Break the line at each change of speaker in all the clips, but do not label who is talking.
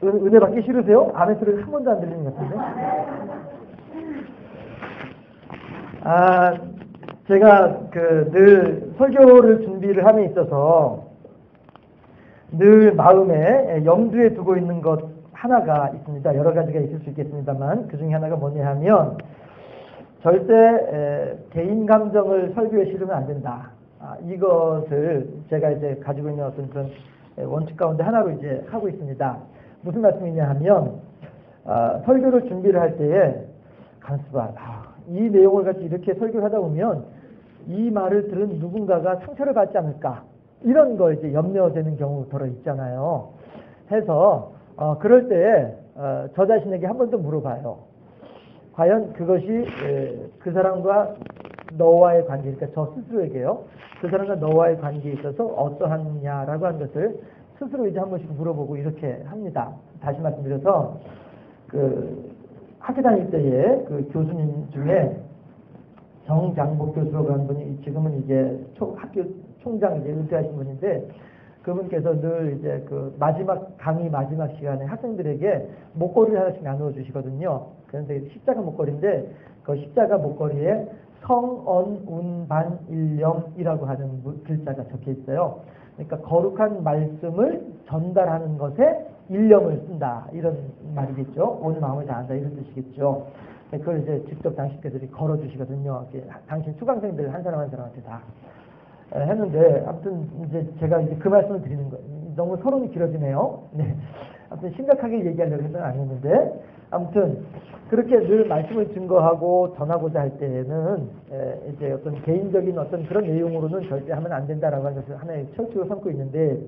은혜 받기 싫으세요? 아멘 소리가 한 번도 안 들리는 것 같은데. 제가 늘 설교를 준비를 함에 있어서 늘 마음에 염두에 두고 있는 것 하나가 있습니다. 여러 가지가 있을 수 있겠습니다만 그 중에 하나가 뭐냐 하면 절대 개인 감정을 설교에 실으면 안 된다. 이것을 제가 이제 가지고 있는 어떤 그런 원칙 가운데 하나로 이제 하고 있습니다. 무슨 말씀이냐 하면 설교를 준비를 할 때에 간수봐 이 내용을 같이 이렇게 설교를 하다 보면 이 말을 들은 누군가가 상처를 받지 않을까 이런 거 이제 염려되는 경우 더러 있잖아요. 해서 그럴 때에 저 자신에게 한 번 더 물어봐요. 과연 그것이 그 사람과 너와의 관계, 그러니까 저 스스로에게요. 그 사람과 너와의 관계에 있어서 어떠하느냐라고 하는 것을 스스로 이제 한 번씩 물어보고 이렇게 합니다. 다시 말씀드려서 학교 다닐 때에 그 교수님 중에 정장복 교수라고 하는 분이 지금은 이제 학교 총장 이제 은퇴하신 분인데 그분께서 늘 이제 강의 마지막 시간에 학생들에게 목걸이를 하나씩 나누어 주시거든요. 그런데 십자가 목걸이인데 그 십자가 목걸이에 성언운반일념이라고 하는 글자가 적혀 있어요. 그러니까 거룩한 말씀을 전달하는 것에 일념을 쓴다 이런 말이겠죠. 온 마음을 다한다 이런 뜻이겠죠. 그걸 이제 직접 당신께서들이 걸어 주시거든요. 당신 수강생들 한 사람 한 사람한테 다 했는데 아무튼 이제 제가 이제 그 말씀을 드리는 거예요. 너무 서론이 길어지네요. 네. 아무튼 심각하게 얘기하려고 해서는 아니었는데 아무튼 그렇게 늘 말씀을 증거하고 전하고자 할 때에는 이제 어떤 개인적인 어떤 그런 내용으로는 절대 하면 안 된다라고 하는 것을 하나의 철칙으로 삼고 있는데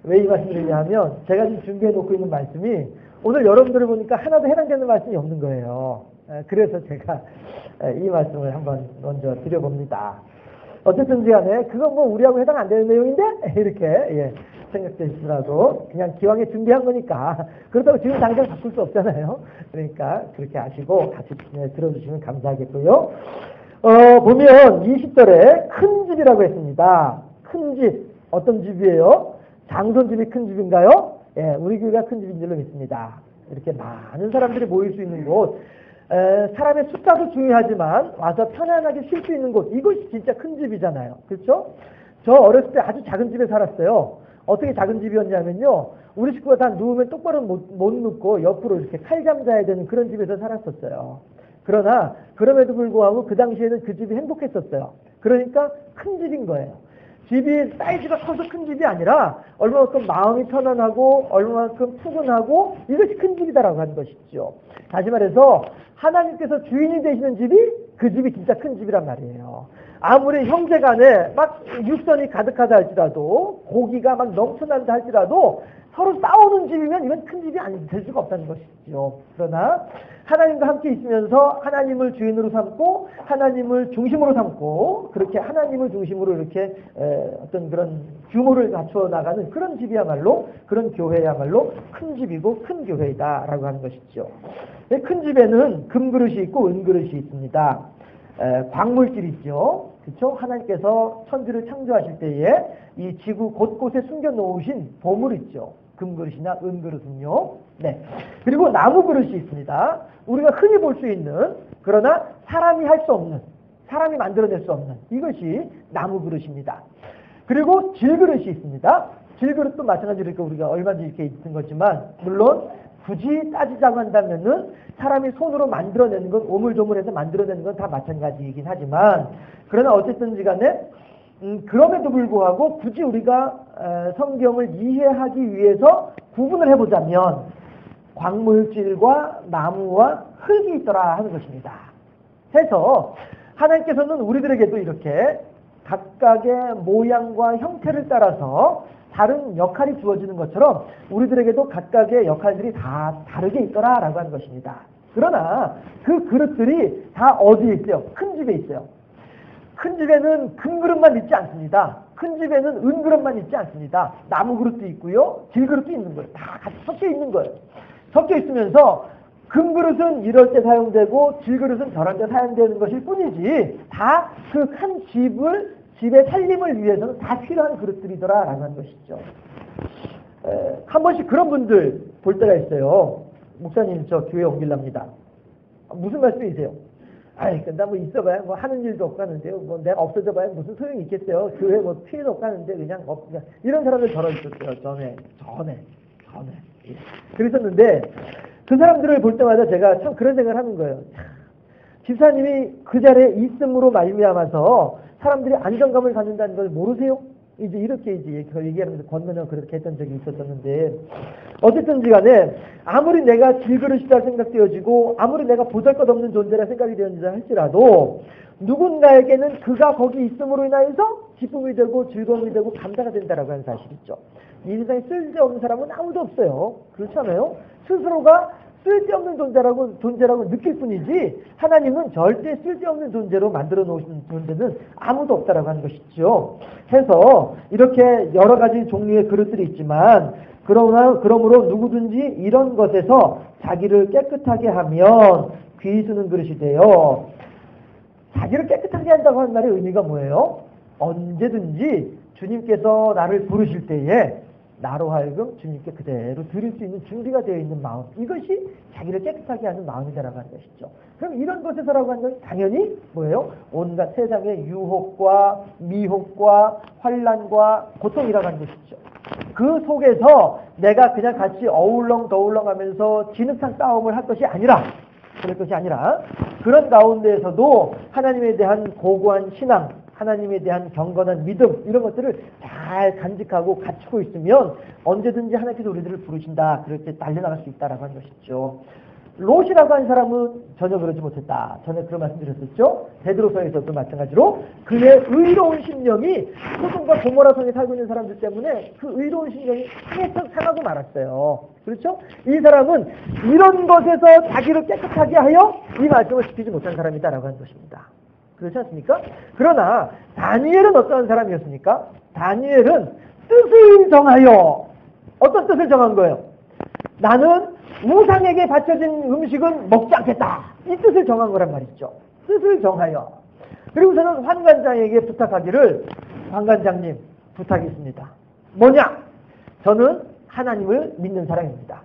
왜 이 말씀을 드리냐 하면 제가 지금 준비해 놓고 있는 말씀이 오늘 여러분들을 보니까 하나도 해당되는 말씀이 없는 거예요. 그래서 제가 이 말씀을 한번 먼저 드려봅니다. 어쨌든지 간에 그건 뭐 우리하고 해당 안 되는 내용인데 이렇게 생각되시더라도 그냥 기왕에 준비한 거니까 그렇다고 지금 당장 바꿀 수 없잖아요. 그러니까 그렇게 아시고 같이 들어주시면 감사하겠고요. 보면 20절에 큰 집이라고 했습니다. 큰 집 어떤 집이에요? 장손집이 큰 집인가요? 예, 우리 교회가 큰 집인 줄로 믿습니다. 이렇게 많은 사람들이 모일 수 있는 곳 사람의 숫자도 중요하지만 와서 편안하게 쉴 수 있는 곳 이것이 진짜 큰 집이잖아요. 그렇죠? 저 어렸을 때 아주 작은 집에 살았어요. 어떻게 작은 집이었냐면요. 우리 식구가 다 누우면 똑바로 못 눕고 옆으로 이렇게 칼잠 자야 되는 그런 집에서 살았었어요. 그러나 그럼에도 불구하고 그 당시에는 그 집이 행복했었어요. 그러니까 큰 집인 거예요. 집이 사이즈가 커서 큰 집이 아니라 얼마만큼 마음이 편안하고 얼마만큼 푸근하고 이것이 큰 집이다라고 하는 것이죠. 다시 말해서 하나님께서 주인이 되시는 집이 그 집이 진짜 큰 집이란 말이에요. 아무리 형제간에 막 육선이 가득하다 할지라도 고기가 막 넘쳐난다 할지라도 서로 싸우는 집이면 이건 큰 집이 될 수가 없다는 것이죠. 그러나 하나님과 함께 있으면서 하나님을 주인으로 삼고 하나님을 중심으로 삼고 그렇게 하나님을 중심으로 이렇게 어떤 그런 규모를 갖추어 나가는 그런 집이야말로 그런 교회야말로 큰 집이고 큰 교회이다라고 하는 것이죠. 큰 집에는 금그릇이 있고 은그릇이 있습니다. 광물질이죠. 그렇죠? 하나님께서 천지를 창조하실 때에 이 지구 곳곳에 숨겨 놓으신 보물 있죠. 금그릇이나 은그릇은요. 네. 그리고 나무 그릇이 있습니다. 우리가 흔히 볼 수 있는 그러나 사람이 할 수 없는 사람이 만들어낼 수 없는 이것이 나무 그릇입니다. 그리고 질그릇이 있습니다. 질그릇도 마찬가지로 우리가 얼마든지 이렇게 있는 거지만 물론 굳이 따지자고 한다면은 사람이 손으로 만들어내는 건 오물조물해서 만들어내는 건 다 마찬가지이긴 하지만 그러나 어쨌든지 간에 그럼에도 불구하고 굳이 우리가 성경을 이해하기 위해서 구분을 해보자면 광물질과 나무와 흙이 있더라 하는 것입니다. 해서 하나님께서는 우리들에게도 이렇게 각각의 모양과 형태를 따라서 다른 역할이 주어지는 것처럼 우리들에게도 각각의 역할들이 다 다르게 있더라라고 하는 것입니다. 그러나 그 그릇들이 다 어디에 있어요? 큰 집에 있어요. 큰 집에는 금그릇만 있지 않습니다. 큰 집에는 은그릇만 있지 않습니다. 나무 그릇도 있고요. 질그릇도 있는 거예요. 다 같이 섞여 있는 거예요. 섞여 있으면서 금그릇은 이럴 때 사용되고 질그릇은 저럴 때 사용되는 것일 뿐이지 다 그 한 집의 살림을 위해서는 다 필요한 그릇들이더라라는 것이죠. 한 번씩 그런 분들 볼 때가 있어요. 목사님 저 교회 옮길랍니다. 무슨 말씀이세요? 아이, 나 뭐 있어봐야 뭐 하는 일도 없고 하는데요. 뭐 내가 없어져봐야 무슨 소용이 있겠어요. 교회 뭐 피해도 없고 하는데 그냥 이런 사람들 저러 있었어요. 전에. 예. 그랬었는데 그 사람들을 볼 때마다 제가 참 그런 생각을 하는 거예요. 집사님이 그 자리에 있음으로 말미암아서 사람들이 안정감을 갖는다는 걸 모르세요? 이제 이렇게 이제 얘기하면서 권면을 그렇게 했던 적이 있었었는데, 어쨌든지 간에 아무리 내가 질그릇이다 생각되어지고 아무리 내가 보잘것없는 존재라 생각이 되어진다 할지라도 누군가에게는 그가 거기 있음으로 인하여서 기쁨이 되고 즐거움이 되고 감사가 된다라고 하는 사실 있죠. 이 세상에 쓸데없는 사람은 아무도 없어요. 그렇지 않아요? 스스로가 쓸데없는 존재라고 느낄 뿐이지 하나님은 절대 쓸데없는 존재로 만들어 놓으신 존재는 아무도 없다라고 하는 것이죠. 해서 이렇게 여러 가지 종류의 그릇들이 있지만 그러므로 누구든지 이런 것에서 자기를 깨끗하게 하면 귀 쓰는 그릇이 돼요. 자기를 깨끗하게 한다고 하는 말의 의미가 뭐예요? 언제든지 주님께서 나를 부르실 때에 나로 하여금 주님께 그대로 드릴 수 있는 준비가 되어 있는 마음, 이것이 자기를 깨끗하게 하는 마음이다라고 하는 것이죠. 그럼 이런 것에서라고 하는 건 당연히 뭐예요? 온갖 세상의 유혹과 미혹과 환난과 고통이라고 하는 것이죠. 그 속에서 내가 그냥 같이 어울렁더울렁 하면서 진흙탕 싸움을 할 것이 아니라, 그럴 것이 아니라 그런 가운데에서도 하나님에 대한 고고한 신앙, 하나님에 대한 경건한 믿음, 이런 것들을 잘 간직하고 갖추고 있으면 언제든지 하나님께서 우리들을 부르신다, 그럴 때 달려나갈 수 있다라고 하는 것이죠. 롯이라고 하는 사람은 전혀 그러지 못했다. 전에 그런 말씀 드렸었죠. 베드로서에서도 마찬가지로 그의 의로운 심령이 소돔과 고모라 성에 살고 있는 사람들 때문에 그 의로운 심령이 상하고 말았어요. 그렇죠? 이 사람은 이런 것에서 자기를 깨끗하게 하여 이 말씀을 지키지 못한 사람이다라고 하는 것입니다. 그렇지 않습니까? 그러나 다니엘은 어떤 사람이었습니까? 다니엘은 뜻을 정하여, 어떤 뜻을 정한 거예요? 나는 우상에게 바쳐진 음식은 먹지 않겠다, 이 뜻을 정한 거란 말이죠. 뜻을 정하여. 그리고서는 환관장에게 부탁하기를, 환관장님 부탁이 있습니다. 뭐냐? 저는 하나님을 믿는 사람입니다.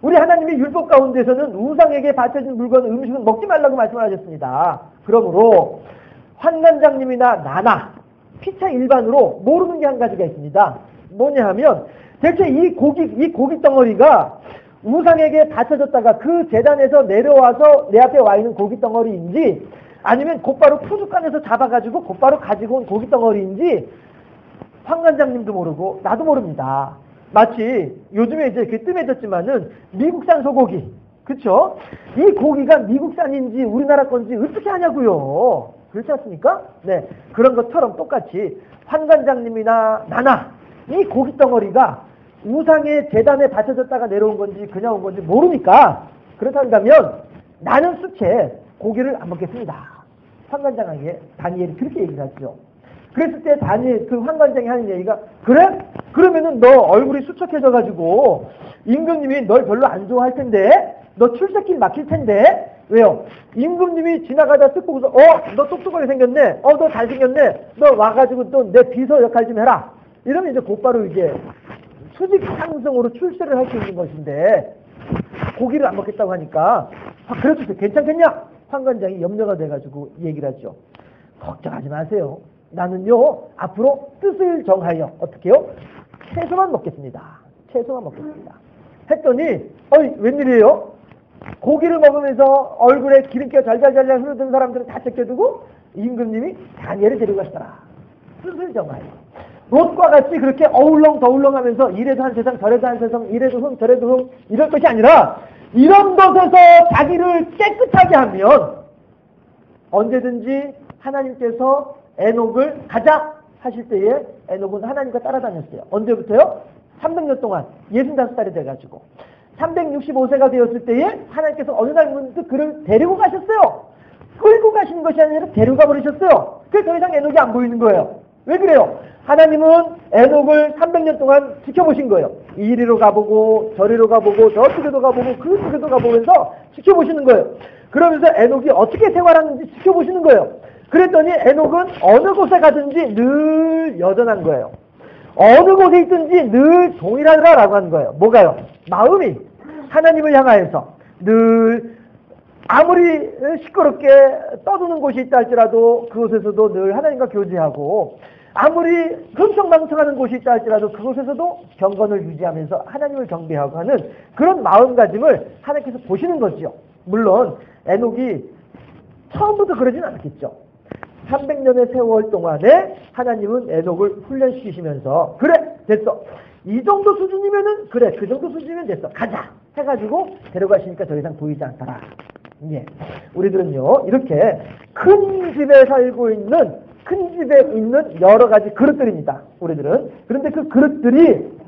우리 하나님의 율법 가운데서는 우상에게 바쳐진 물건, 음식은 먹지 말라고 말씀을 하셨습니다. 그러므로 환관장님이나 나나 피차 일반으로 모르는 게 한 가지가 있습니다. 뭐냐 하면 대체 이 고기 덩어리가 우상에게 바쳐졌다가 그 제단에서 내려와서 내 앞에 와 있는 고기 덩어리인지, 아니면 곧바로 푸주간에서 잡아가지고 곧바로 가지고 온 고기 덩어리인지 환관장님도 모르고 나도 모릅니다. 마치 요즘에 이제 이렇게 뜸해졌지만은 미국산 소고기, 그쵸? 이 고기가 미국산인지 우리나라 건지 어떻게 하냐고요. 그렇지 않습니까? 네, 그런 것처럼 똑같이 환관장님이나 나나 이 고기 덩어리가 우상의 제단에 바쳐졌다가 내려온 건지 그냥 온 건지 모르니까, 그렇다면 나는 수채 고기를 안 먹겠습니다. 환관장에게 다니엘이 그렇게 얘기를 하죠. 그랬을 때 그 환관장이 하는 얘기가, 그래? 그러면은 너 얼굴이 수척해져가지고 임금님이 널 별로 안 좋아할 텐데, 너 출세길 막힐 텐데. 왜요? 임금님이 지나가다 쓱 보고서 너 똑똑하게 생겼네, 너 잘생겼네, 너 와가지고 또 내 비서 역할 좀 해라, 이러면 이제 곧바로 이제 수직 상승으로 출세를 할 수 있는 것인데, 고기를 안 먹겠다고 하니까 그래도 괜찮겠냐? 환관장이 염려가 돼가지고 얘기를 하죠. 걱정하지 마세요. 나는요 앞으로 뜻을 정하여 어떻게 해요? 채소만 먹겠습니다. 채소만 먹겠습니다. 했더니 웬일이에요? 고기를 먹으면서 얼굴에 기름기가 잘잘잘 흐르던 사람들은 다 제껴두고 임금님이 다니엘을 데리고 가시더라. 뜻을 정하여. 롯과 같이 그렇게 어울렁더울렁 하면서 이래도 한 세상 저래도 한 세상, 이래도 흠 저래도 흠, 이럴 것이 아니라 이런 것에서 자기를 깨끗하게 하면 언제든지 하나님께서 에녹을 가자 하실 때에 에녹은 하나님과 따라다녔어요. 언제부터요? 300년 동안 65살이 돼가지고 365세가 되었을 때에 하나님께서 어느 날 문득 그를 데리고 가셨어요. 끌고 가시는 것이 아니라 데려가 버리셨어요. 그래서 더 이상 에녹이 안 보이는 거예요. 왜 그래요? 하나님은 에녹을 300년 동안 지켜보신 거예요. 이리로 가보고 저리로 가보고 저쪽에도 가보고 그쪽에도 가보면서 지켜보시는 거예요. 그러면서 에녹이 어떻게 생활하는지 지켜보시는 거예요. 그랬더니 에녹은 어느 곳에 가든지 늘 여전한 거예요. 어느 곳에 있든지 늘 동일하더라라고 하는 거예요. 뭐가요? 마음이 하나님을 향하여서 늘 아무리 시끄럽게 떠드는 곳이 있다 할지라도 그곳에서도 늘 하나님과 교제하고 아무리 흥청망청하는 곳이 있다 할지라도 그곳에서도 경건을 유지하면서 하나님을 경배하고 하는 그런 마음가짐을 하나님께서 보시는 거지요. 물론 에녹이 처음부터 그러진 않았겠죠. 300년의 세월 동안에 하나님은 에녹을 훈련시키시면서 그래 됐어. 이 정도 수준이면은 그래 그 정도 수준이면 됐어. 가자 해가지고 데려가시니까 더 이상 보이지 않더라. 예. 우리들은요 이렇게 큰 집에 살고 있는 큰 집에 있는 여러 가지 그릇들입니다. 우리들은. 그런데 그 그릇들이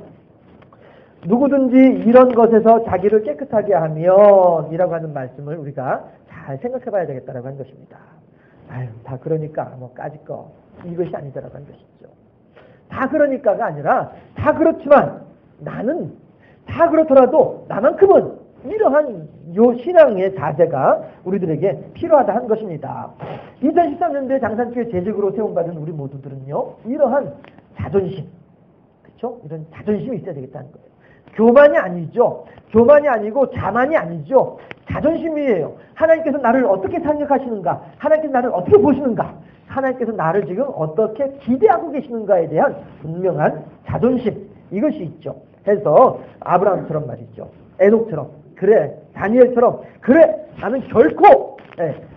누구든지 이런 것에서 자기를 깨끗하게 하면 이라고 하는 말씀을 우리가 잘 생각해 봐야 되겠다라고 하는 것입니다. 아유, 다 그러니까 뭐 까짓 거 이것이 아니다라고 하는 것이죠. 다 그러니까가 아니라 다 그렇지만 나는 다 그렇더라도 나만큼은 이러한 요 신앙의 자세가 우리들에게 필요하다 한 것입니다. 2013년도에 장산교회 재직으로 세움받은 우리 모두들은요 이러한 자존심, 그렇죠? 이런 자존심이 있어야 되겠다는 거예요. 교만이 아니죠. 교만이 아니고 자만이 아니죠. 자존심이에요. 하나님께서 나를 어떻게 생각하시는가? 하나님께서 나를 어떻게 보시는가? 하나님께서 나를 지금 어떻게 기대하고 계시는가에 대한 분명한 자존심, 이것이 있죠. 해서 아브라함처럼 말이죠. 에녹처럼, 그래 다니엘처럼, 그래 나는 결코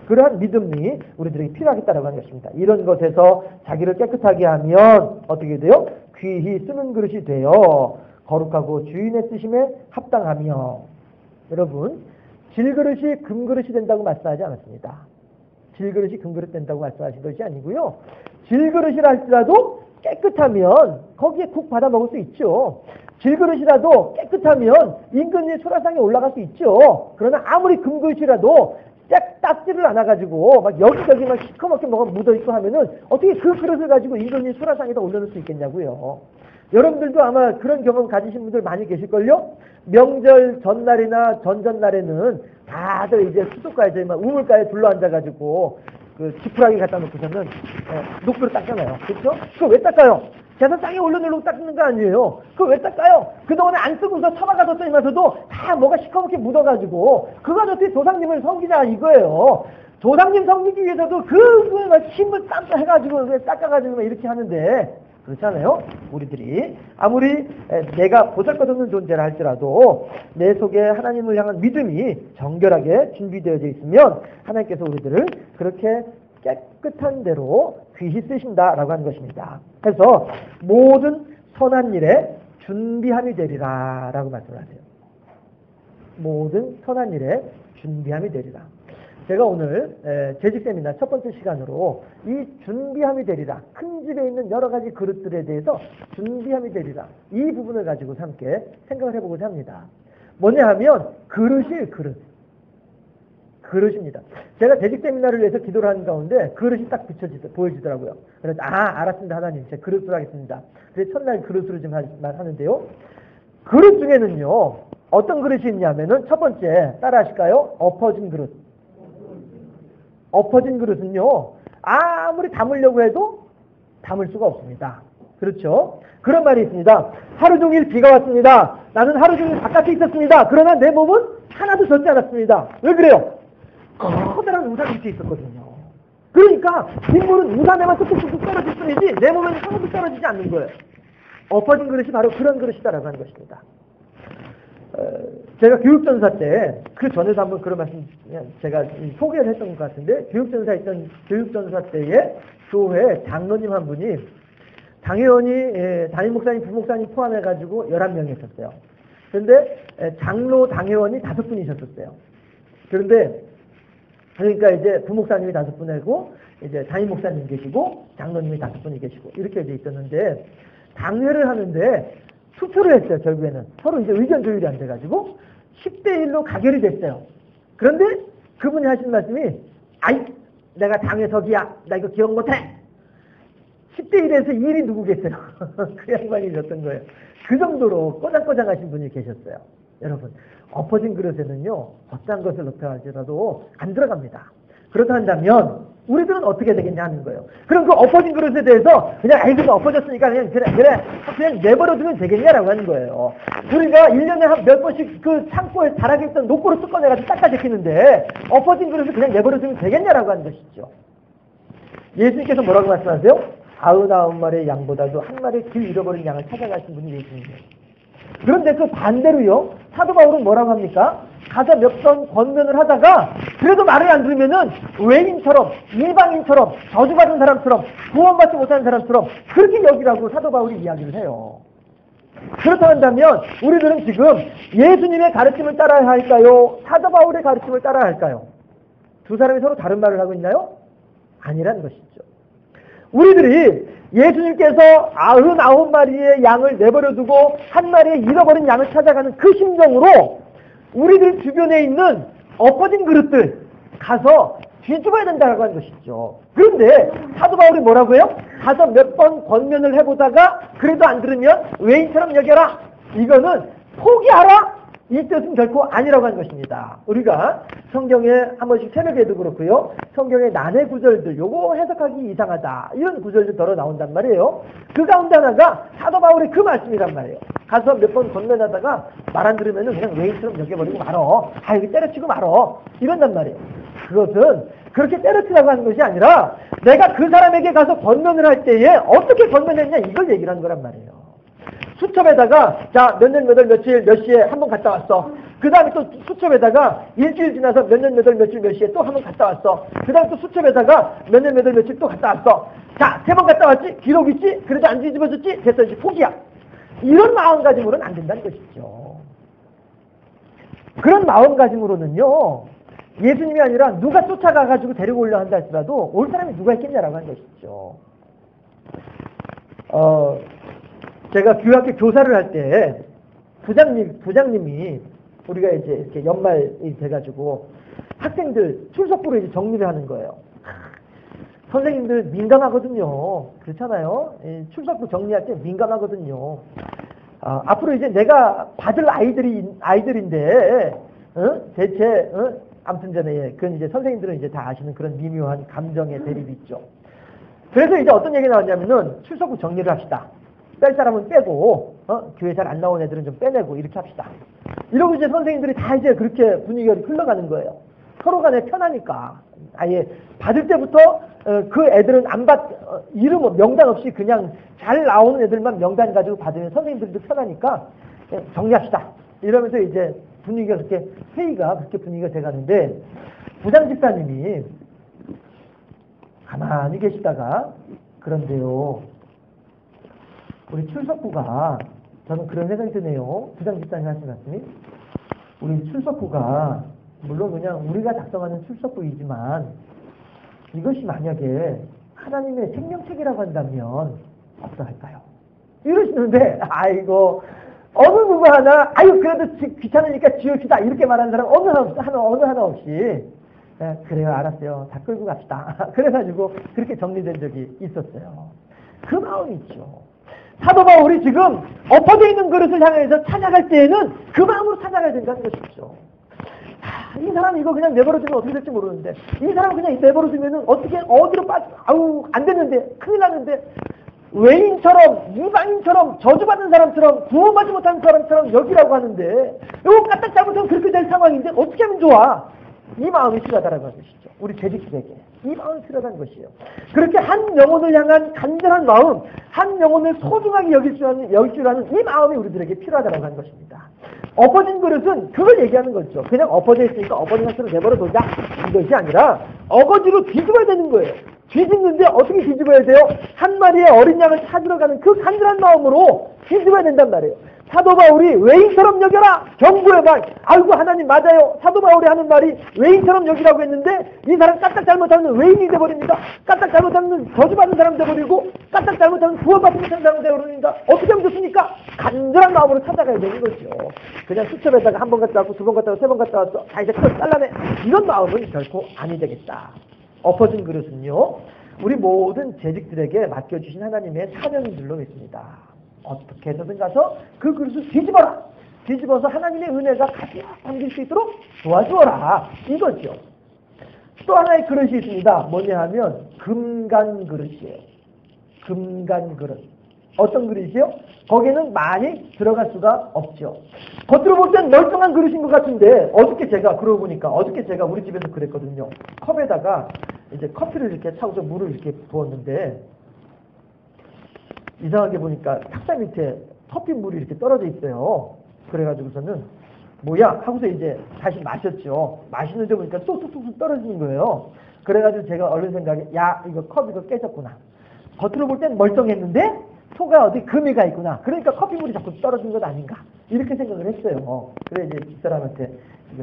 그러한 믿음이 우리들에게 필요하겠다라고 하는 것입니다. 이런 것에서 자기를 깨끗하게 하면 어떻게 돼요? 귀히 쓰는 그릇이 되어 거룩하고 주인의 쓰심에 합당하며. 여러분, 질그릇이 금그릇이 된다고 말씀하지 않았습니다. 질그릇이 금그릇 된다고 말씀하신 것이 아니고요. 질그릇이라 할지라도 깨끗하면 거기에 국 받아 먹을 수 있죠. 질그릇이라도 깨끗하면 인근의 소라상에 올라갈 수 있죠. 그러나 아무리 금그릇이라도 닦지를 않아가지고 막 여기저기 막 시커멓게 뭐가 묻어있고 하면은 어떻게 그 그릇을 가지고 인근의 소라상에다 올려놓을 수 있겠냐고요. 여러분들도 아마 그런 경험 가지신 분들 많이 계실걸요? 명절 전날이나 전전날에는 다들 이제 수도가에 저희 막 우물가에 둘러앉아가지고 그 지푸라기 갖다 놓고서는 녹두를 닦잖아요. 그렇죠? 그거 왜 닦아요? 제사상에 올려놓으려고 닦는 거 아니에요. 그거 왜 닦아요? 그동안에 안 쓰고서 처박아뒀더니면서도 다 뭐가 시커멓게 묻어가지고 그거 어떻게 조상님을 섬기자 이거예요. 조상님 섬기기 위해서도 막 힘을 땀 해가지고 닦아가지고 이렇게 하는데 그렇지 않아요? 우리들이 아무리 내가 보잘것없는 존재라 할지라도 내 속에 하나님을 향한 믿음이 정결하게 준비되어져 있으면 하나님께서 우리들을 그렇게 깨끗한 대로 귀히 쓰신다라고 하는 것입니다. 그래서 모든 선한 일에 준비함이 되리라 라고 말씀하세요. 모든 선한 일에 준비함이 되리라. 제가 오늘 재직 세미나 첫 번째 시간으로 이 준비함이 되리라, 큰 집에 있는 여러 가지 그릇들에 대해서 준비함이 되리라, 이 부분을 가지고 함께 생각을 해보고자 합니다. 뭐냐 하면 그릇입니다. 제가 재직 세미나를 위해서 기도를 하는 가운데 그릇이 딱 보여지더라고요. 그래서 알았습니다 하나님, 제가 그릇으로 하겠습니다. 그래서 첫날 그릇으로 좀 하는데요. 그릇 중에는요 어떤 그릇이 있냐면은 첫 번째 따라하실까요? 엎어진 그릇. 엎어진 그릇은요 아무리 담으려고 해도 담을 수가 없습니다. 그렇죠? 그런 말이 있습니다. 하루 종일 비가 왔습니다. 나는 하루 종일 바깥에 있었습니다. 그러나 내 몸은 하나도 젖지 않았습니다. 왜 그래요? 커다란 우산 밑에 있었거든요. 그러니까 빗물은 우산에만 뚝뚝뚝 떨어질 뿐이지 내 몸에는 하나도 떨어지지 않는 거예요. 엎어진 그릇이 바로 그런 그릇이다라고 하는 것입니다. 제가 교육전사 때, 그 전에도 한번 그런 말씀 제가 소개를 했던 것 같은데, 교육전사 때에 교회 장로님 한 분이 당회원이 담임 목사님, 부목사님 포함해가지고 11명이 있었어요. 그런데 장로 당회원이 5분이셨었어요. 그런데 그러니까 이제 부목사님이 5분이고 이제 담임 목사님 계시고 장로님이 5분이 계시고 이렇게 이제 있었는데 당회를 하는데 투표를 했어요. 결국에는 서로 이제 의견 조율이 안 돼가지고 10대 1로 가결이 됐어요. 그런데 그분이 하신 말씀이 내가 당회석이야. 나 이거 기억 못해. 10대 1에서 1이 누구겠어요? 그 양반이셨던 거예요. 그 정도로 꼬장꼬장하신 분이 계셨어요. 여러분, 엎어진 그릇에는요 어떤 것을 넣다 할지라도 안 들어갑니다. 그렇다 한다면 우리들은 어떻게 되겠냐 하는 거예요. 그럼 그 엎어진 그릇에 대해서 그냥 아이고 엎어졌으니까 그냥 내버려두면 되겠냐라고 하는 거예요. 우리가 1년에 한 몇 번씩 그 창고에 자라게 있던 노고로 뜯어내가지고 닦아제키는데 엎어진 그릇을 그냥 내버려두면 되겠냐라고 하는 것이죠. 예수님께서 뭐라고 말씀하세요? 99마리의 양보다도 한 마리의 길 잃어버린 양을 찾아가신 분이 예수님이에요. 그런데 그 반대로요, 사도 바울은 뭐라고 합니까? 가서 몇 번 권면을 하다가 그래도 말을 안 들으면은 외인처럼, 이방인처럼, 저주받은 사람처럼, 구원받지 못하는 사람처럼 그렇게 여기라고 사도 바울이 이야기를 해요. 그렇다 한다면 우리들은 지금 예수님의 가르침을 따라야 할까요? 사도 바울의 가르침을 따라야 할까요? 두 사람이 서로 다른 말을 하고 있나요? 아니라는 것이죠. 우리들이 예수님께서 99마리의 양을 내버려두고 한 마리의 잃어버린 양을 찾아가는 그 심정으로 우리들 주변에 있는 엎어진 그릇들 가서 뒤집어야 된다고 하는 것이죠. 그런데 사도 바울이 뭐라고 해요? 가서 몇 번 권면을 해보다가 그래도 안 들으면 외인처럼 여겨라. 이거는 포기하라. 이 뜻은 결코 아니라고 하는 것입니다. 우리가 성경에 한 번씩 새벽에도 그렇고요. 성경의 난해 구절들 요거 해석하기 이상하다. 이런 구절들 덜어 나온단 말이에요. 그 가운데 하나가 사도 바울의 그 말씀이란 말이에요. 가서 몇 번 권면하다가 말 안 들으면 그냥 외인처럼 여겨버리고 말어. 아 여기 때려치고 말어. 이런단 말이에요. 그것은 그렇게 때려치라고 하는 것이 아니라 내가 그 사람에게 가서 권면을 할 때에 어떻게 권면했냐 이걸 얘기를 하는 거란 말이에요. 수첩에다가 자 몇 년 몇 월 며칠 몇 시에 한 번 갔다 왔어. 그 다음에 또 수첩에다가 일주일 지나서 몇 년 몇 월 며칠 몇 시에 또 한 번 갔다 왔어. 그 다음에 또 수첩에다가 몇 년 몇 월 며칠 또 갔다 왔어. 자 3번 갔다 왔지? 기록 있지? 그래도 안 뒤집어졌지? 됐어 이제 포기야. 이런 마음가짐으로는 안 된다는 것이죠. 그런 마음가짐으로는요 예수님이 아니라 누가 쫓아가가지고 데리고 올려 한다 할지라도 올 사람이 누가 있겠냐라고 하는 것이죠. 제가 교학교 교사를 할 때 부장님이 우리가 이제 이렇게 연말이 돼가지고 학생들 출석부로 이제 정리를 하는 거예요. 선생님들 민감하거든요. 그렇잖아요. 출석부 정리할 때 민감하거든요. 앞으로 이제 내가 받을 아이들인데 대체 아무튼 전에 그건 이제 선생님들은 이제 다 아시는 그런 미묘한 감정의 대립이 있죠. 그래서 이제 어떤 얘기가 나왔냐면은 출석부 정리를 합시다. 뺄 사람은 빼고 교회 잘 안 나온 애들은 좀 빼내고 이렇게 합시다. 이러고 이제 선생님들이 다 이제 그렇게 분위기가 흘러가는 거예요. 서로 간에 편하니까. 아예 받을 때부터 그 애들은 이름 명단 없이 그냥 잘 나오는 애들만 명단 가지고 받으면 선생님들도 편하니까 정리합시다. 이러면서 이제 분위기가 회의가 그렇게 분위기가 돼가는데 부장 집사님이 가만히 계시다가 그런데요. 우리 출석부가 저는 그런 생각이 드네요. 부장 집사님 하신 말씀이 우리 출석부가 물론 그냥 우리가 작성하는 출석부이지만 이것이 만약에 하나님의 생명책이라고 한다면 어떠할까요? 이러시는데 아이고 어느 누구 하나 아유 그래도 귀찮으니까 지읍시다 이렇게 말하는 사람 어느 하나 없이 그래요 알았어요 다 끌고 갑시다. 그래가지고 그렇게 정리된 적이 있었어요. 그 마음이 있죠. 사도 바울이 지금 엎어져 있는 그릇을 향해서 찾아갈 때에는 그 마음으로 찾아가야 된다는 것이죠. 이 사람 이거 그냥 내버려두면 어떻게 될지 모르는데 이 사람 그냥 내버려두면 어디로 안 됐는데 큰일 났는데 외인처럼 이방인처럼 저주받은 사람처럼 구원받지 못하는 사람처럼 여기라고 하는데 이거 까딱 잘못하면 그렇게 될 상황인데 어떻게 하면 좋아? 이 마음이 필요하다라고 하는 것이죠. 우리 재직들에게 이 마음이 필요하다는 것이에요. 그렇게 한 영혼을 향한 간절한 마음, 한 영혼을 소중하게 여길 줄 아는 이 마음이 우리들에게 필요하다라고 하는 것입니다. 엎어진 그릇은 그걸 얘기하는 거죠. 그냥 엎어져 있으니까 엎어진 것으로 내버려두자 이것이 아니라 어거지로 뒤집어야 되는 거예요. 뒤집는데 어떻게 뒤집어야 돼요? 한 마리의 어린 양을 찾으러 가는 그 간절한 마음으로 뒤집어야 된단 말이에요. 사도 바울이 외인처럼 여겨라 경고의 말. 아이고 하나님 맞아요. 사도 바울이 하는 말이 외인처럼 여기라고 했는데 이 사람 까딱 잘못하면 외인이 돼버립니다. 까딱 잘못하면 저주받은 사람 돼버리고 까딱 잘못하면 구원받지 못하는 사람 돼버립니다. 어떻게 하면 좋습니까? 간절한 마음으로 찾아가야 되는 거죠. 그냥 수첩에다가 한 번 갔다 왔고 두 번 갔다 왔고 세 번 갔다 왔어. 자 이제 그걸 잘라내. 이런 마음은 결코 아니 되겠다. 엎어진 그릇은요. 우리 모든 재직들에게 맡겨주신 하나님의 사명들로 있습니다. 어떻게 해서든 가서 그 그릇을 뒤집어라. 뒤집어서 하나님의 은혜가 가득 담길 수 있도록 도와주어라. 이거죠. 또 하나의 그릇이 있습니다. 뭐냐 하면 금간 그릇이에요. 금간 그릇. 어떤 그릇이요? 거기에는 많이 들어갈 수가 없죠. 겉으로 볼 땐 멀쩡한 그릇인 것 같은데 어저께 제가 그러고 보니까 어저께 제가 우리 집에서 그랬거든요. 컵에다가 이제 커피를 이렇게 차고서 물을 이렇게 부었는데 이상하게 보니까 탁자 밑에 커피 물이 이렇게 떨어져 있어요. 그래가지고서는 뭐야 하고서 이제 다시 마셨죠. 마시는데 보니까 쏙쏙쏙 떨어지는 거예요. 그래가지고 제가 얼른 생각에 야 이거 컵 이거 깨졌구나. 겉으로 볼 땐 멀쩡했는데 속에 어디 금이가 있구나. 그러니까 커피물이 자꾸 떨어진 것 아닌가. 이렇게 생각을 했어요. 그래 이제 집사람한테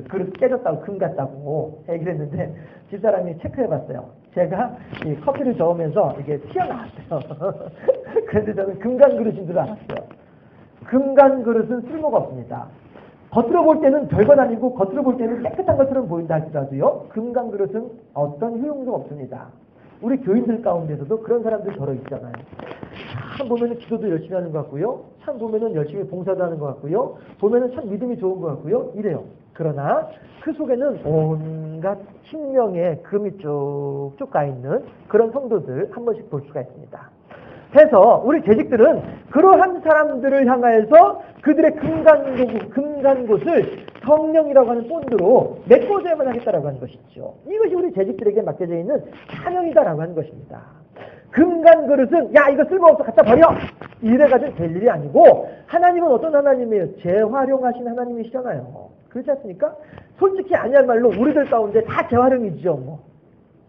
그릇 깨졌다고 금 같다고 얘기를 했는데 집사람이 체크해봤어요. 제가 이 커피를 저으면서 이게 튀어나왔어요. 그런데 저는 금간 그릇인 줄 알았어요. 금간 그릇은 쓸모가 없습니다. 겉으로 볼 때는 별것 아니고 겉으로 볼 때는 깨끗한 것처럼 보인다 할지라도요. 금간 그릇은 어떤 효용도 없습니다. 우리 교인들 가운데서도 그런 사람들 더러 있잖아요. 참 보면은 기도도 열심히 하는 것 같고요. 참 보면은 열심히 봉사도 하는 것 같고요. 보면은 참 믿음이 좋은 것 같고요. 이래요. 그러나 그 속에는 온갖 신령의 금이 쭉쭉 가 있는 그런 성도들 한 번씩 볼 수가 있습니다. 해서 우리 재직들은 그러한 사람들을 향하여서 그들의 금간 곳을 성령이라고 하는 본드로 메꿔줘야만 하겠다라고 하는 것이죠. 이것이 우리 재직들에게 맡겨져 있는 사명이다라고 하는 것입니다. 금간 그릇은 야 이거 쓸모없어 갖다 버려 이래가지고 될 일이 아니고 하나님은 어떤 하나님이에요? 재활용하신 하나님이시잖아요. 그렇지 않습니까? 솔직히 아니할 말로 우리들 가운데 다 재활용이죠. 뭐.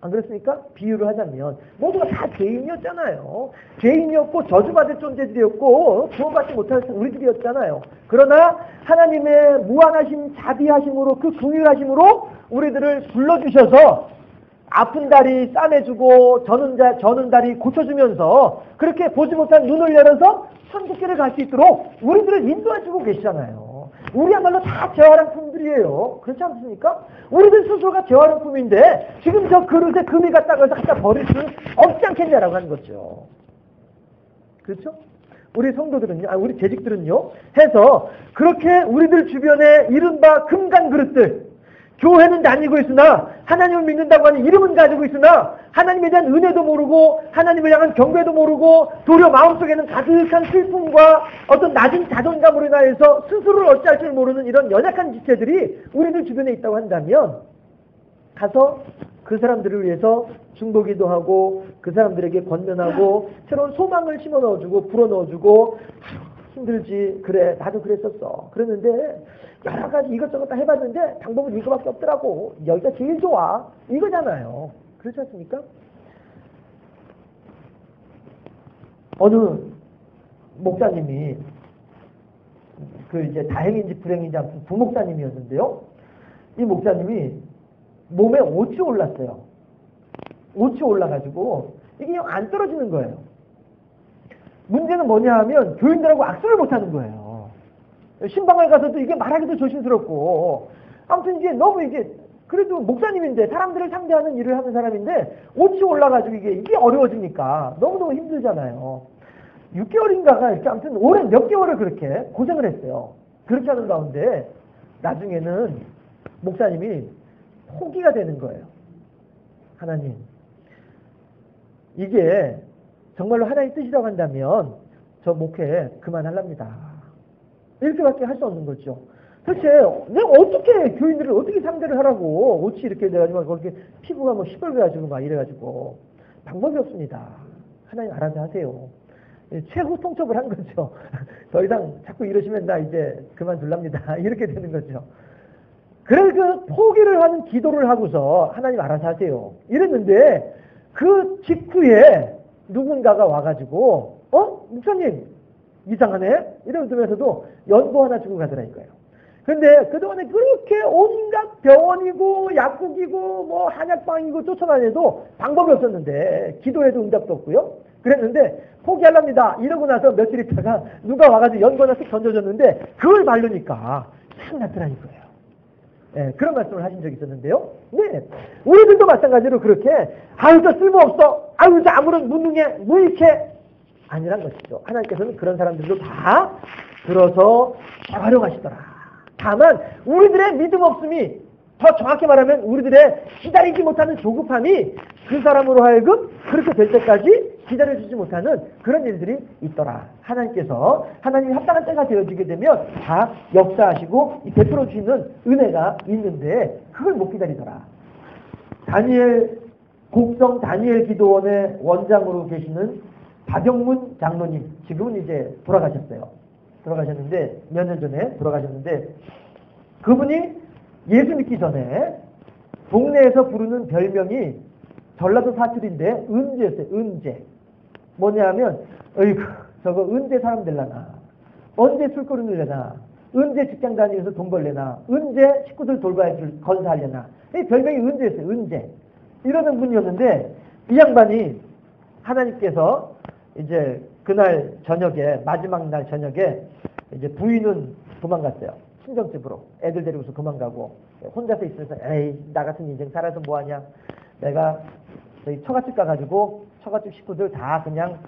안 그렇습니까? 비유를 하자면 모두가 다 죄인이었잖아요. 죄인이었고 저주받을 존재들이었고 구원받지 못할 우리들이었잖아요. 그러나 하나님의 무한하신 자비하심으로 그 긍휼하심으로 우리들을 불러주셔서 아픈 다리 싸매주고 저는 다리 고쳐주면서 그렇게 보지 못한 눈을 열어서 천국길을 갈 수 있도록 우리들을 인도해주고 계시잖아요. 우리야말로 다 재활용품들이에요. 그렇지 않습니까? 우리들 스스로가 재활용품인데 지금 저 그릇에 금이 갔다고 해서 갖다 버릴 수는 없지 않겠냐라고 하는 거죠. 그렇죠? 우리 성도들은요, 우리 재직들은요, 해서 그렇게 우리들 주변에 이른바 금간 그릇들, 교회는 다니고 있으나 하나님을 믿는다고 하는 이름은 가지고 있으나 하나님에 대한 은혜도 모르고 하나님을 향한 경배도 모르고 도리어 마음속에는 가득한 슬픔과 어떤 낮은 자존감으로 인하여서 스스로를 어찌할 줄 모르는 이런 연약한 지체들이 우리들 주변에 있다고 한다면 가서 그 사람들을 위해서 중보기도 하고 그 사람들에게 권면하고 새로운 소망을 심어 넣어주고 불어 넣어주고 힘들지 그래 나도 그랬었어 그랬는데 여러 가지 이것저것 다 해봤는데 방법은 이거밖에 없더라고 여기가 제일 좋아 이거잖아요. 그렇지 않습니까? 어느 목사님이 그 이제 다행인지 불행인지 아무튼 부목사님이었는데요. 이 목사님이 몸에 옷이 올랐어요. 옷이 올라가지고 이게 그냥 안 떨어지는 거예요. 문제는 뭐냐 하면 교인들하고 악수를 못하는 거예요. 신방을 가서도 이게 말하기도 조심스럽고 아무튼 이게 너무 이게 그래도 목사님인데 사람들을 상대하는 일을 하는 사람인데 옷이 올라가지고 이게 어려워지니까 너무너무 힘들잖아요. 6개월인가가 이렇게 아무튼 오랜 몇 개월을 그렇게 고생을 했어요. 그렇게 하는 가운데 나중에는 목사님이 포기가 되는 거예요. 하나님 이게 정말로 하나의 뜻이라고 한다면 저 목회 그만하랍니다. 이렇게밖에 할 수 없는 거죠. 도대체 내가 어떻게 교인들을 어떻게 상대를 하라고 옷이 이렇게 돼가지고 거기 피부가 뭐 시뻘개가지고 막 이래가지고 방법이 없습니다. 하나님 알아서 하세요. 최후 통첩을 한 거죠. 더 이상 자꾸 이러시면 나 이제 그만둘랍니다. 이렇게 되는 거죠. 그래서 그 포기를 하는 기도를 하고서 하나님 알아서 하세요. 이랬는데 그 직후에 누군가가 와가지고 목사님 이상하네? 이러면서도 연고 하나 주고 가더라 이거예요. 근데 그동안에 그렇게 온갖 병원이고 약국이고 뭐 한약방이고 쫓아다녀도 방법이 없었는데 기도해도 응답도 없고요. 그랬는데 포기하랍니다. 이러고 나서 며칠 있다가 누가 와가지고 연고 하나 쓱 던져줬는데 그걸 바르니까 참 낫더라 이거예요. 네, 그런 말씀을 하신 적이 있었는데요. 네, 우리들도 마찬가지로 그렇게 아유 저 쓸모없어 아유 저 아무런 무능해 무익해 아니란 것이죠. 하나님께서는 그런 사람들도 다 들어서 활용하시더라. 다만 우리들의 믿음 없음이 더 정확히 말하면 우리들의 기다리지 못하는 조급함이 그 사람으로 하여금 그렇게 될 때까지 기다려주지 못하는 그런 일들이 있더라. 하나님께서 하나님이 합당한 때가 되어지게 되면 다 역사하시고 베풀어 주시는 은혜가 있는데 그걸 못 기다리더라. 곡성 다니엘 기도원의 원장으로 계시는 박영문 장로님, 지금은 이제 돌아가셨는데 몇 년 전에 돌아가셨는데, 그분이 예수 믿기 전에 동네에서 부르는 별명이 전라도 사투리인데 은재였어요. 은재. 뭐냐면 어이구 저거 은재 사람 될라나, 언제 술거리 늘려나, 언제 직장 다니면서 돈 벌려나, 언제 식구들 돌봐야 건사하려나. 이 별명이 은재였어요. 은재. 이러는 분이었는데 이 양반이 하나님께서 이제 그날 저녁에, 마지막 날 저녁에 이제 부인은 도망갔어요. 친정집으로 애들 데리고서 도망가고 혼자서 있으면서 에이 나 같은 인생 살아서 뭐하냐, 내가 저희 처갓집 가가지고 처갓집 식구들 다 그냥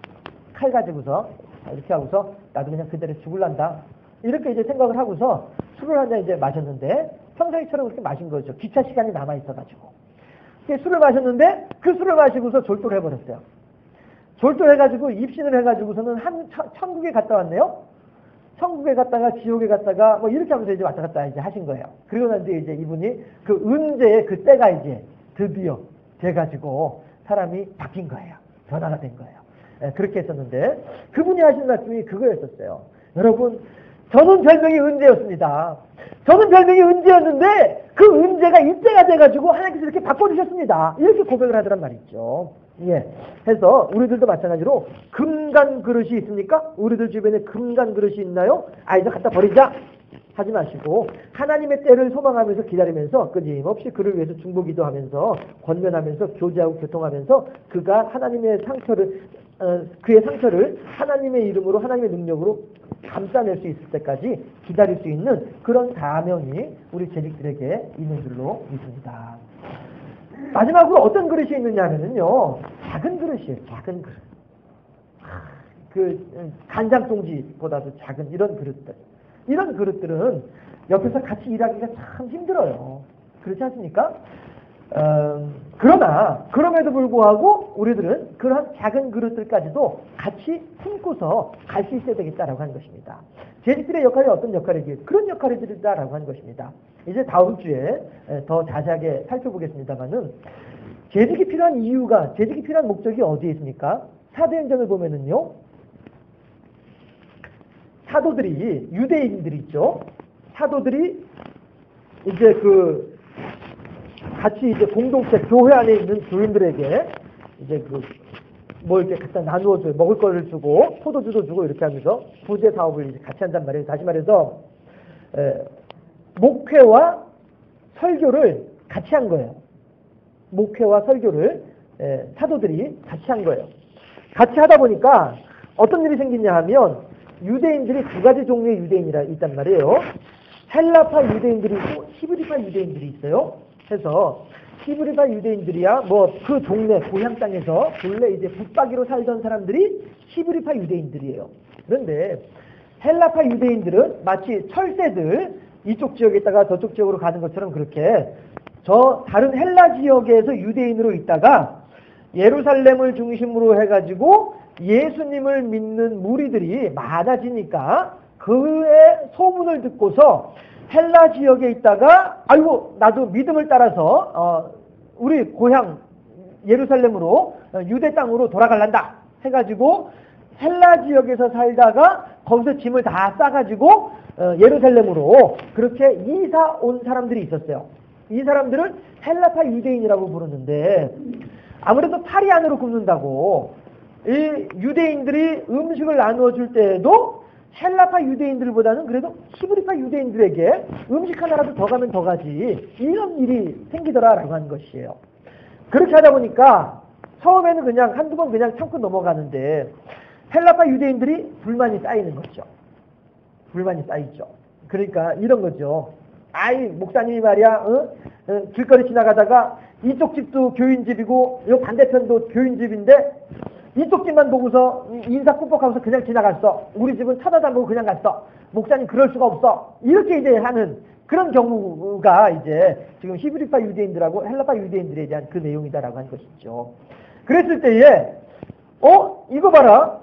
칼 가지고서 이렇게 하고서 나도 그냥 그대로 죽을란다, 이렇게 이제 생각을 하고서 술을 한 잔 이제 마셨는데 평상시처럼 그렇게 마신 거죠. 기차 시간이 남아 있어가지고 술을 마셨는데 그 술을 마시고서 졸도를 해버렸어요. 졸도해가지고 입신을 해가지고서는 천국에 갔다 왔네요. 천국에 갔다가 지옥에 갔다가 뭐 이렇게 하면서 이제 왔다 갔다 이제 하신 거예요. 그리고 난 뒤에 이제 이분이 그 은재의 그 때가 이제 드디어 돼가지고 사람이 바뀐 거예요. 변화가 된 거예요. 그렇게 했었는데 그분이 하신 말씀이 그거였었어요. 여러분, 저는 별명이 은재였습니다. 저는 별명이 은재였는데 그 은재가 이때가 돼가지고 하나님께서 이렇게 바꿔주셨습니다. 이렇게 고백을 하더란 말이죠. 예. 해서 우리들도 마찬가지로 금간 그릇이 있습니까? 우리들 주변에 금간 그릇이 있나요? 이제 갖다 버리자 하지 마시고 하나님의 때를 소망하면서 기다리면서 끊임없이 그를 위해서 중보기도 하면서 권면하면서 교제하고 교통하면서 그가 하나님의 상처를 그의 상처를 하나님의 이름으로 하나님의 능력으로 감싸낼 수 있을 때까지 기다릴 수 있는 그런 사명이 우리 재직들에게 있는 줄로 믿습니다. 마지막으로 어떤 그릇이 있느냐 하면요, 작은 그릇이에요. 작은 그릇. 그 간장송지보다도 작은 이런 그릇들. 이런 그릇들은 옆에서 같이 일하기가 참 힘들어요. 그렇지 않습니까? 그러나 그럼에도 불구하고 우리들은 그런 작은 그릇들까지도 같이 품고서 갈 수 있어야 되겠다라고 하는 것입니다. 재직들의 역할이 어떤 역할이기에 그런 역할이다라고 하는 것입니다. 이제 다음 주에 더 자세하게 살펴보겠습니다만은 재직이 필요한 이유가, 재직이 필요한 목적이 어디에 있습니까? 사도행전을 보면은요, 사도들이, 유대인들이 있죠. 사도들이 이제 같이 이제 공동체, 교회 안에 있는 교인들에게 이제 뭐 이렇게 갖다 나누어줘요. 먹을 거를 주고, 포도주도 주고, 이렇게 하면서 부재 사업을 이제 같이 한단 말이에요. 다시 말해서, 목회와 설교를 같이 한 거예요. 목회와 설교를 사도들이 같이 한 거예요. 같이 하다 보니까 어떤 일이 생기냐 하면 유대인들이 두 가지 종류의 유대인이라 있단 말이에요. 헬라파 유대인들이 있고 히브리파 유대인들이 있어요. 해서 히브리파 유대인들이야 뭐 그 동네 고향 땅에서 본래 이제 붙박이로 살던 사람들이 히브리파 유대인들이에요. 그런데 헬라파 유대인들은 마치 철새들 이쪽 지역에 있다가 저쪽 지역으로 가는 것처럼 그렇게 저 다른 헬라 지역에서 유대인으로 있다가 예루살렘을 중심으로 해가지고 예수님을 믿는 무리들이 많아지니까 그의 소문을 듣고서 헬라 지역에 있다가 아이고 나도 믿음을 따라서 우리 고향 예루살렘으로 유대 땅으로 돌아갈란다 해가지고 헬라 지역에서 살다가 거기서 짐을 다 싸가지고 예루살렘으로 그렇게 이사 온 사람들이 있었어요. 이 사람들을 헬라파 유대인이라고 부르는데 아무래도 파리 안으로 굽는다고 이 유대인들이 음식을 나누어 줄 때에도 헬라파 유대인들보다는 그래도 히브리파 유대인들에게 음식 하나라도 더 가면 더 가지 이런 일이 생기더라라고 하는 것이에요. 그렇게 하다 보니까 처음에는 그냥 한두 번 그냥 참고 넘어가는데 헬라파 유대인들이 불만이 쌓이는 거죠. 불만이 쌓이죠. 그러니까 이런 거죠. 아이 목사님이 말이야 길거리 지나가다가 이쪽 집도 교인집이고 이 반대편도 교인집인데 이쪽 집만 보고서 인사 꾹꾹하고서 그냥 지나갔어. 우리 집은 쳐다도 안 보고 그냥 갔어. 목사님 그럴 수가 없어. 이렇게 이제 하는 그런 경우가 이제 지금 히브리파 유대인들하고 헬라파 유대인들에 대한 그 내용이다라고 한 것이죠. 그랬을 때에 이거 봐라.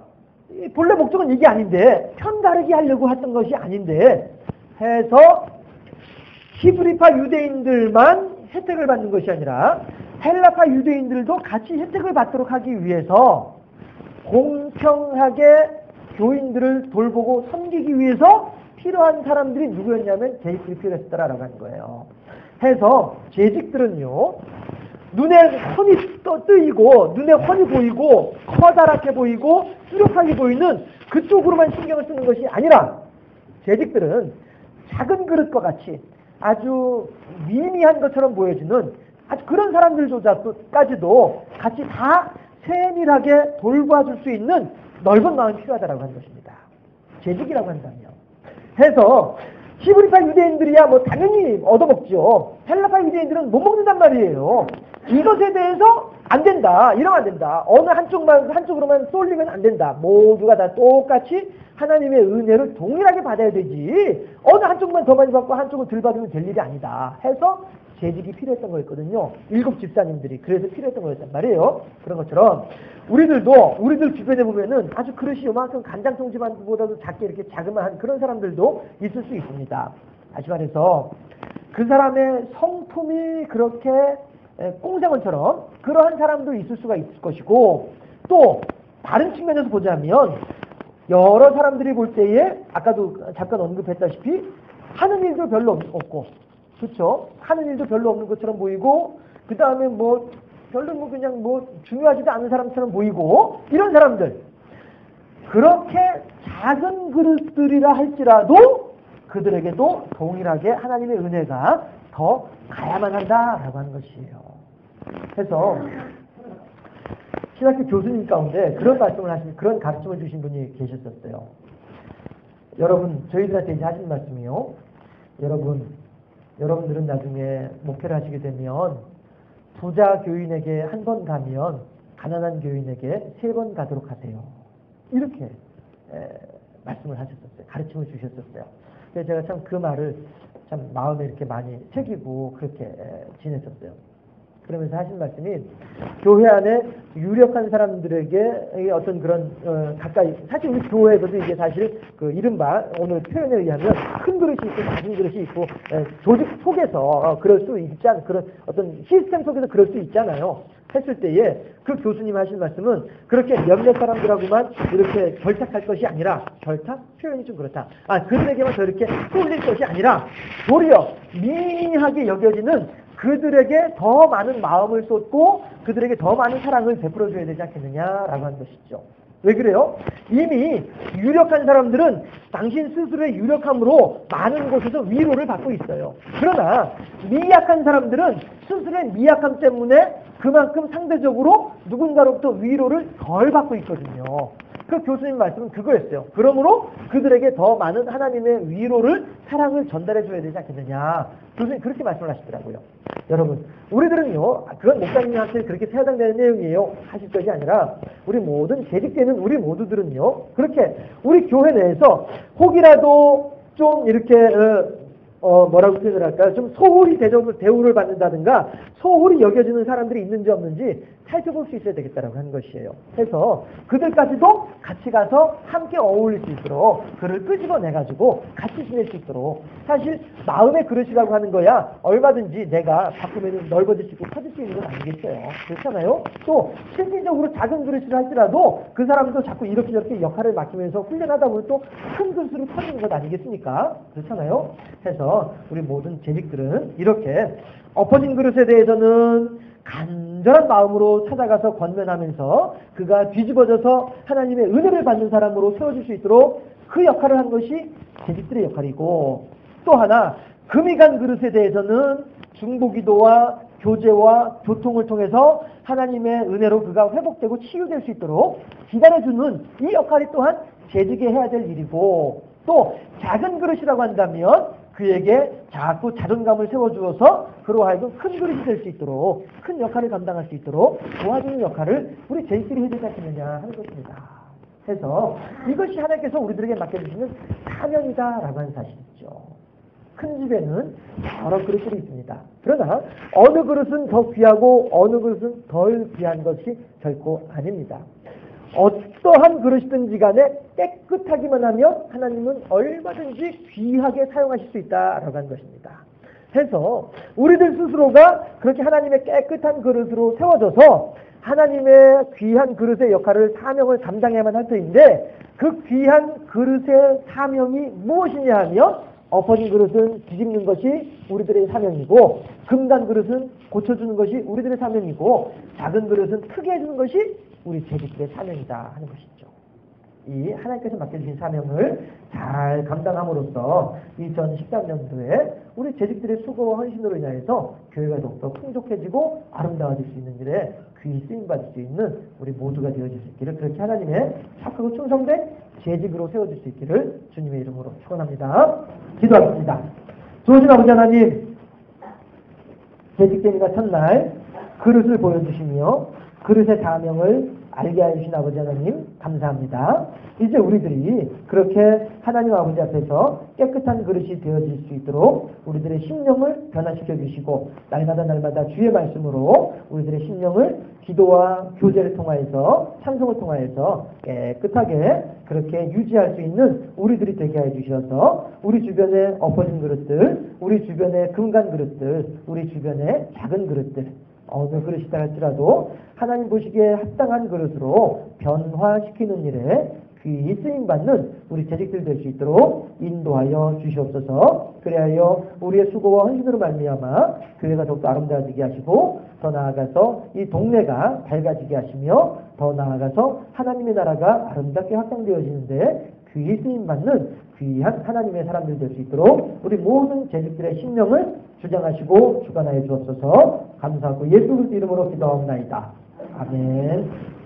본래 목적은 이게 아닌데 편다르게 하려고 했던 것이 아닌데 해서 히브리파 유대인들만 혜택을 받는 것이 아니라 헬라파 유대인들도 같이 혜택을 받도록 하기 위해서 공평하게 교인들을 돌보고 섬기기 위해서 필요한 사람들이 누구였냐면 재직들이 필요했다라고 하는 거예요. 해서 재직들은요, 눈에 훤히 뜨이고 눈에 훤히 보이고 커다랗게 보이고 수렵하게 보이는 그쪽으로만 신경을 쓰는 것이 아니라 재직들은 작은 그릇과 같이 아주 미미한 것처럼 보여지는 아주 그런 사람들조차까지도 같이 다 세밀하게 돌봐줄 수 있는 넓은 마음이 필요하다라고 하는 것입니다. 재직이라고 한다면. 해서 히브리파 유대인들이야 뭐 당연히 얻어먹죠. 헬라파 유대인들은 못 먹는단 말이에요. 이것에 대해서 안 된다. 이러면 안 된다. 어느 한쪽으로만 쏠리면 안 된다. 모두가 다 똑같이 하나님의 은혜를 동일하게 받아야 되지. 어느 한쪽만 더 많이 받고 한쪽을 덜 받으면 될 일이 아니다. 해서 재직이 필요했던 거였거든요. 7 집사님들이 그래서 필요했던 거였단 말이에요. 그런 것처럼 우리들 주변에 보면은 아주 그릇이 요만큼 간장통지만보다도 작게 이렇게 자그마한 그런 사람들도 있을 수 있습니다. 다시 말해서 그 사람의 성품이 그렇게 꽁생원처럼 그러한 사람도 있을 수가 있을 것이고, 또 다른 측면에서 보자면 여러 사람들이 볼 때에 아까도 잠깐 언급했다시피 하는 일도 별로 없고, 그렇죠? 하는 일도 별로 없는 것처럼 보이고, 그 다음에 별로 그냥 중요하지도 않은 사람처럼 보이고, 이런 사람들, 그렇게 작은 그릇들이라 할지라도 그들에게도 동일하게 하나님의 은혜가 더 가야만 한다라고 하는 것이에요. 그래서 신학교 교수님 가운데 그런 말씀을 하신, 그런 가르침을 주신 분이 계셨었어요. 여러분, 저희들한테 이제 하신 말씀이요. 여러분들은 나중에 목회를 하시게 되면 부자 교인에게 1번 가면 가난한 교인에게 3번 가도록 하세요. 이렇게 말씀을 하셨었어요. 가르침을 주셨었어요. 그래서 제가 참 그 말을 참 마음에 이렇게 많이 새기고 그렇게 지냈었어요. 그러면서 하신 말씀이 교회 안에 유력한 사람들에게 어떤 그런 가까이, 사실 우리 교회에서도 이게 사실 그 이른바 오늘 표현에 의하면 큰 그릇이 있고 작은 그릇이 있고 조직 속에서 그럴 수 있지 않은 그런 어떤 시스템 속에서 그럴 수 있잖아요. 했을 때에 그 교수님 하신 말씀은 그렇게 몇몇 사람들하고만 이렇게 결탁할 것이 아니라, 결탁? 표현이 좀 그렇다. 그들에게만 저렇게 쏠릴 것이 아니라 도리어 미미하게 여겨지는 그들에게 더 많은 마음을 쏟고 그들에게 더 많은 사랑을 베풀어줘야 되지 않겠느냐라고 하는 것이죠. 왜 그래요? 이미 유력한 사람들은 당신 스스로의 유력함으로 많은 곳에서 위로를 받고 있어요. 그러나 미약한 사람들은 스스로의 미약함 때문에 그만큼 상대적으로 누군가로부터 위로를 덜 받고 있거든요. 그 교수님 말씀은 그거였어요. 그러므로 그들에게 더 많은 하나님의 위로를, 사랑을 전달해 줘야 되지 않겠느냐. 교수님 그렇게 말씀을 하시더라고요. 여러분, 우리들은요, 그건 목사님한테 그렇게 해당되는 내용이에요 하실 것이 아니라, 우리 모든 재직되는 우리 모두들은요, 그렇게 우리 교회 내에서 혹이라도 좀 이렇게 뭐라고 표현을 할까요? 좀 소홀히 대우를 받는다든가 소홀히 여겨지는 사람들이 있는지 없는지 살펴볼 수 있어야 되겠다라고 하는 것이에요. 그래서 그들까지도 같이 가서 함께 어울릴 수 있도록 그를 끄집어내가지고 같이 지낼 수 있도록, 사실 마음의 그릇이라고 하는 거야 얼마든지 내가 바꾸면 넓어질 수 있고 커질 수 있는 건 아니겠어요. 그렇잖아요. 또 실질적으로 작은 그릇을 할지라도 그 사람도 자꾸 이렇게 저렇게 역할을 맡기면서 훈련하다 보면 또 큰 그릇으로 커지는 것 아니겠습니까? 그렇잖아요. 그래서 우리 모든 재직들은 이렇게 엎어진 그릇에 대해서는 간절한 마음으로 찾아가서 권면하면서 그가 뒤집어져서 하나님의 은혜를 받는 사람으로 세워질 수 있도록 그 역할을 한 것이 재직들의 역할이고, 또 하나 금이 간 그릇에 대해서는 중보기도와 교제와 교통을 통해서 하나님의 은혜로 그가 회복되고 치유될 수 있도록 기다려주는 이 역할이 또한 재직에 해야 될 일이고, 또 작은 그릇이라고 한다면 그에게 자꾸 자존감을 세워주어서 그로 하여금 큰 그릇이 될 수 있도록, 큰 역할을 감당할 수 있도록 도와주는 역할을 우리 재직들이 해야 되지 않겠느냐 하는 것입니다. 그래서 이것이 하나님께서 우리들에게 맡겨주시는 사명이다라고 하는 사실이죠. 큰 집에는 여러 그릇들이 있습니다. 그러나 어느 그릇은 더 귀하고 어느 그릇은 덜 귀한 것이 결코 아닙니다. 어떠한 그릇이든지 간에 깨끗하기만 하면 하나님은 얼마든지 귀하게 사용하실 수 있다라고 하는 것입니다. 해서 우리들 스스로가 그렇게 하나님의 깨끗한 그릇으로 세워져서 하나님의 귀한 그릇의 역할을 사명을 감당해야만 할 터인데 그 귀한 그릇의 사명이 무엇이냐 하면 엎어진 그릇은 뒤집는 것이 우리들의 사명이고 금단 그릇은 고쳐주는 것이 우리들의 사명이고 작은 그릇은 크게 해주는 것이 우리 재직들의 사명이다 하는 것이죠. 이 하나님께서 맡겨주신 사명을 잘 감당함으로써 2013년도에 우리 재직들의 수고와 헌신으로 인하여서 교회가 더욱더 풍족해지고 아름다워질 수 있는 일에 귀히 쓰임받을 수 있는 우리 모두가 되어질 수 있기를 그렇게 하나님의 착하고 충성된 재직으로 세워질 수 있기를 주님의 이름으로 축원합니다. 기도하겠습니다. 좋으신 아버지 하나님, 재직제니가 첫날 그릇을 보여주시며 그릇의 사명을 알게 해주신 아버지 하나님 감사합니다. 이제 우리들이 그렇게 하나님 아버지 앞에서 깨끗한 그릇이 되어질 수 있도록 우리들의 심령을 변화시켜 주시고 날마다 주의 말씀으로 우리들의 심령을 기도와 교제를 통하여서 찬송을 통하여서 깨끗하게 그렇게 유지할 수 있는 우리들이 되게 해주셔서 우리 주변에 엎어진 그릇들, 우리 주변에 금간 그릇들, 우리 주변에 작은 그릇들 어느 그릇이다 할지라도 하나님 보시기에 합당한 그릇으로 변화시키는 일에 귀히 쓰임받는 우리 재직들 될 수 있도록 인도하여 주시옵소서. 그리하여 우리의 수고와 헌신으로 말미암아 교회가 더욱더 아름다워지게 하시고 더 나아가서 이 동네가 밝아지게 하시며 더 나아가서 하나님의 나라가 아름답게 확장되어지는데 귀히 쓰임받는 귀한 하나님의 사람들 될 수 있도록 우리 모든 재직들의 심령을 주장하시고 주관하여 주옵소서. 감사하고 예수 그리스도 이름으로 기도하옵나이다. 아멘.